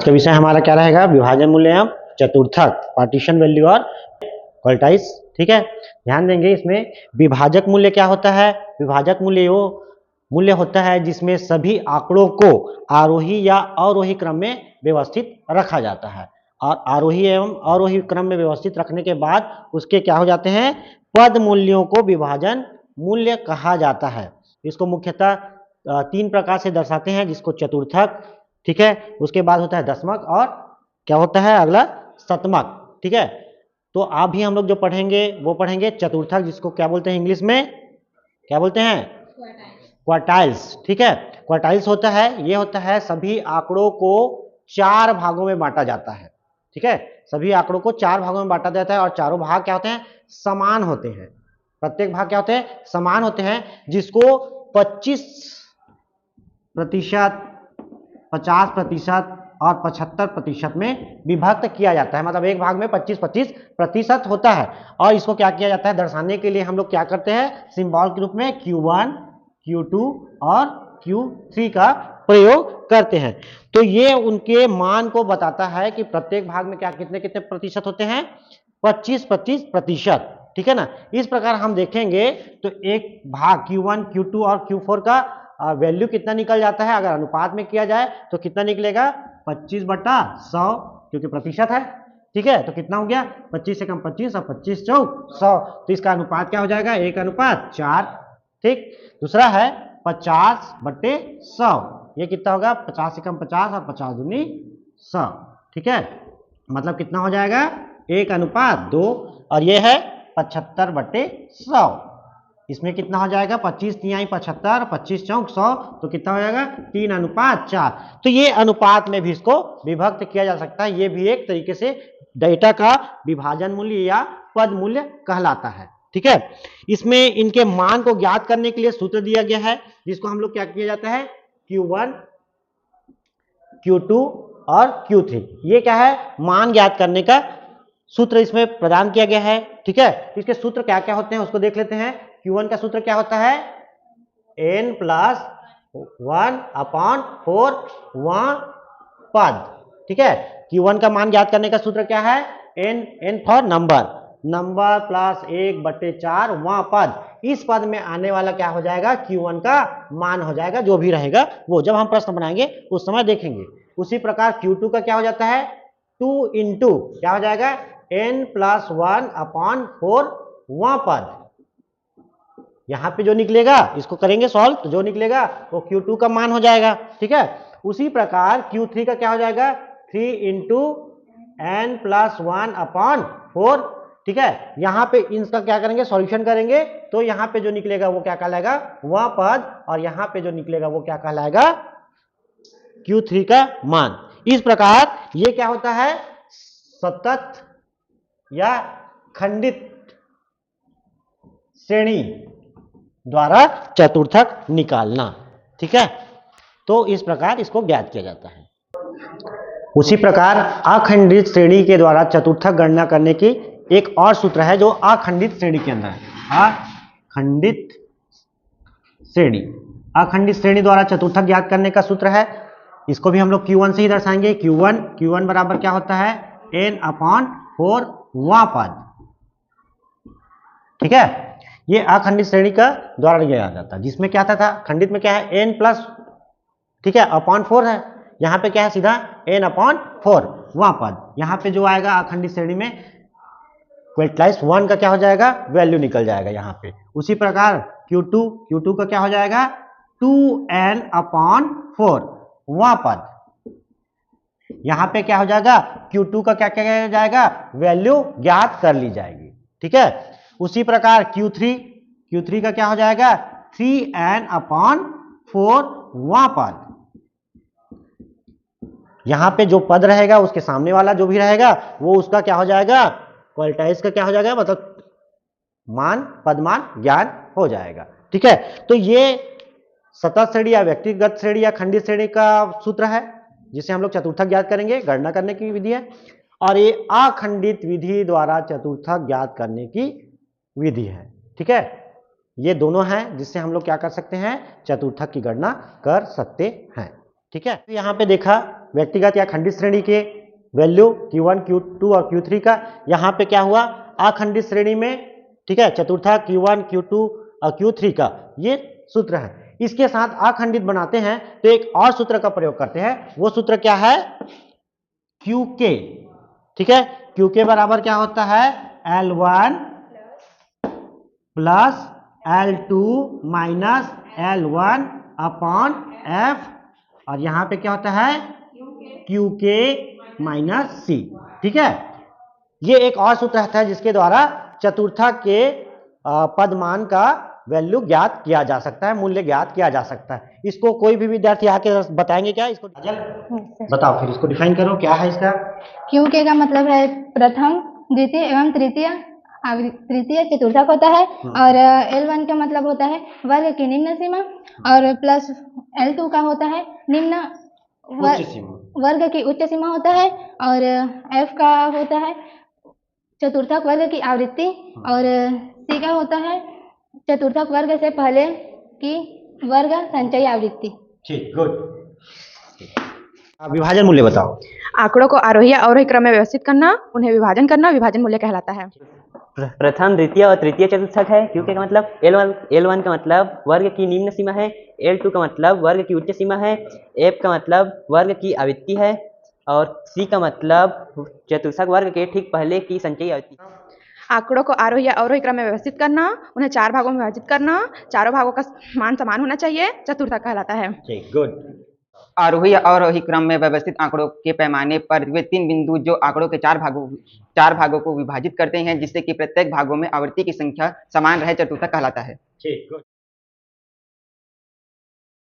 आज का विषय हमारा क्या रहेगा? विभाजन मूल्य एवं चतुर्थक, पार्टीशन वैल्यू और क्वार्टाइल्स। ठीक है, ध्यान देंगे इसमें विभाजक मूल्य क्या होता है? विभाजक मूल्य वो मूल्य होता है जिसमें सभी आंकड़ों को आरोही या अवरोही क्रम में व्यवस्थित रखा जाता है, और आरोही एवं अवरोही क्रम में व्यवस्थित रखने के बाद उसके क्या हो जाते हैं? पद मूल्यों को विभाजन मूल्य कहा जाता है। इसको मुख्यतः 3 प्रकार से दर्शाते हैं, जिसको चतुर्थक, ठीक है, उसके बाद होता है दशमक, और क्या होता है अगला? शतमक। ठीक है, तो आप भी हम लोग जो पढ़ेंगे वो पढ़ेंगे चतुर्थक, जिसको क्या बोलते हैं इंग्लिश में? क्या बोलते हैं? क्वार्टाइल्स। ठीक है, क्वार्टाइल्स होता है, ये होता है सभी आंकड़ों को 4 भागों में बांटा जाता है। ठीक है, सभी आंकड़ों को 4 भागों में बांटा जाता है, और चारों भाग क्या होते हैं? समान होते हैं। प्रत्येक भाग क्या होते हैं? समान होते हैं, जिसको 25%, 50% और 75% में विभक्त किया जाता है। मतलब एक भाग में 25-25% होता है, और इसको क्या किया जाता है? दर्शाने के लिए हम लोग क्या करते हैं? सिंबल के रूप में Q1, Q2 और Q3 का प्रयोग करते हैं। तो ये उनके मान को बताता है कि प्रत्येक भाग में क्या कितने कितने प्रतिशत होते हैं? 25-25%। ठीक है ना। इस प्रकार हम देखेंगे तो एक भाग Q1, Q2 और Q4 का वैल्यू कितना निकल जाता है? अगर अनुपात में किया जाए तो कितना निकलेगा? 25/100, क्योंकि प्रतिशत है। ठीक है, तो कितना हो गया? 25 से कम 25 और 25 चौक 100, तो इसका अनुपात क्या हो जाएगा? 1:4। ठीक, दूसरा है 50/100, ये कितना होगा? 50 से कम 50 और 50 दूनी 100। ठीक है, मतलब कितना हो जाएगा? 1:2, और ये है 75/100। इसमें कितना हो जाएगा? 25 तिहाई 75, 25 चौक 100, तो कितना हो जाएगा? 3:4। तो ये अनुपात में भी इसको विभक्त किया जा सकता है। ये भी एक तरीके से डेटा का विभाजन मूल्य या पद मूल्य कहलाता है। ठीक है, इसमें इनके मान को ज्ञात करने के लिए सूत्र दिया गया है, जिसको हम लोग क्या किया जाता है? Q1, Q2 और Q3, ये क्या है? मान ज्ञात करने का सूत्र इसमें प्रदान किया गया है। ठीक है, इसके सूत्र क्या क्या होते हैं उसको देख लेते हैं। Q1 का सूत्र क्या होता है? n+1/4 पद। ठीक है, Q1 का मान ज्ञात करने का सूत्र क्या है? n फॉर नंबर प्लस 1/4 पद। इस पद में आने वाला क्या हो जाएगा? Q1 का मान हो जाएगा, जो भी रहेगा वो जब हम प्रश्न बनाएंगे उस समय देखेंगे। उसी प्रकार Q2 का क्या हो जाता है? 2 इंटू क्या हो जाएगा? n+1/4 पद। यहां पे जो निकलेगा इसको करेंगे सॉल्व, तो जो निकलेगा वो Q2 का मान हो जाएगा। ठीक है, उसी प्रकार Q3 का क्या हो जाएगा? 3 इंटू n+1/4। ठीक है, यहां पे इसका क्या करेंगे? सॉल्यूशन करेंगे, तो यहां पे जो निकलेगा वो क्या कहलाएगा? वह पद, और यहां पे जो निकलेगा वो क्या कहलाएगा? Q3 का मान। इस प्रकार ये क्या होता है? सतत या खंडित श्रेणी द्वारा चतुर्थक निकालना। ठीक है, तो इस प्रकार इसको ज्ञात किया जाता है। उसी प्रकार अखंडित श्रेणी के द्वारा चतुर्थक गणना करने की एक और सूत्र है, जो अखंडित श्रेणी के अंदर है। अखंडित श्रेणी, अखंडित श्रेणी द्वारा चतुर्थक ज्ञात करने का सूत्र है। इसको भी हम लोग Q1 से ही दर्शाएंगे। Q1 बराबर क्या होता है? n/4 पद। ठीक है, ये अखंडित श्रेणी का द्वारा लिया जाता है, जिसमें क्या था? खंडित में क्या है? n प्लस, ठीक है, /4 है। यहाँ पे क्या है? सीधा n/4 वह पद। यहाँ पे जो आएगा अखंडित श्रेणी में क्वार्टाइल्स 1 का क्या हो जाएगा? वैल्यू निकल जाएगा यहाँ पे। उसी प्रकार Q2 का क्या हो जाएगा? 2n/4 वह पद। यहाँ पे क्या हो जाएगा? Q2 का क्या किया जाएगा? वैल्यू ज्ञात कर ली जाएगी। ठीक है, उसी प्रकार Q3 का क्या हो जाएगा? 3n/4 वह पद। यहां पे जो पद रहेगा उसके सामने वाला जो भी रहेगा वो उसका क्या हो जाएगा? क्वार्टाइल्स का क्या हो जाएगा? मतलब मान, पदमान ज्ञान हो जाएगा। ठीक है, तो ये सतत श्रेणी या व्यक्तिगत श्रेणी या खंडित श्रेणी का सूत्र है, जिसे हम लोग चतुर्थक ज्ञात करेंगे, गणना करने की विधि है। और ये अखंडित विधि द्वारा चतुर्थक ज्ञात करने की विधि है। ठीक है, ये दोनों हैं जिससे हम लोग क्या कर सकते हैं? चतुर्थक की गणना कर सकते हैं। ठीक है, तो यहाँ पे देखा व्यक्तिगत या खंडित श्रेणी के वैल्यू Q1 Q2 और Q3 का, यहाँ पे क्या हुआ अखंडित श्रेणी में, ठीक है, चतुर्थक Q1 Q2 और Q3 का ये सूत्र है। इसके साथ अखंडित बनाते हैं तो एक और सूत्र का प्रयोग करते हैं, वो सूत्र क्या है QK, ठीक है। QK बराबर क्या होता है L1 plus L2 minus L1 upon F, और यहाँ पे क्या होता है QK माइनस C, ठीक है। ये एक और सूत्र है जिसके द्वारा चतुर्थक के पदमान का वैल्यू ज्ञात किया जा सकता है, मूल्य ज्ञात किया जा सकता है। इसको कोई भी विद्यार्थी आके बताएंगे क्या इसको? बताओ फिर इसको डिफाइन करो, क्या है इसका? क्योंकि का मतलब है प्रथम, द्वितीय एवं तृतीय चतुर्थक होता है, और L1 का मतलब होता है वर्ग की निम्न सीमा, और प्लस L2 का होता है निम्न वर्ग की उच्च सीमा होता है, और F का होता है चतुर्थक वर्ग की आवृत्ति, और C का होता है चतुर्थक वर्ग से पहले की वर्ग संचयी आवृत्ति। ठीक, गुड। विभाजन मूल्य बताओ। आंकड़ों को आरोही या अवरोही क्रम में व्यवस्थित करना, उन्हें विभाजन करना विभाजन मूल्य कहलाता है। प्रथम, द्वितीय और तृतीय चतुर्थक है। क्योंकि का मतलब L1 का मतलब वर्ग की निम्न सीमा है, L2 का मतलब वर्ग की उच्च सीमा है, F का मतलब वर्ग की आवृत्ति है, और C का मतलब चतुर्थक वर्ग के ठीक पहले की संचयी आवृत्ति। आंकड़ों को आरोही या अवरोही क्रम में व्यवस्थित करना, उन्हें 4 भागों में विभाजित करना, चारों भागों का मान समान होना चाहिए, चतुर्थक कहलाता है। ठीक, गुड। आरोही या अवरोही क्रम में व्यवस्थित आंकड़ों के पैमाने पर वे 3 बिंदु जो आंकड़ों के 4 भागों को विभाजित करते हैं, जिससे कि प्रत्येक भागों में आवृत्ति की संख्या समान रहे, चतुर्थक कहलाता है। ठीक, गुड।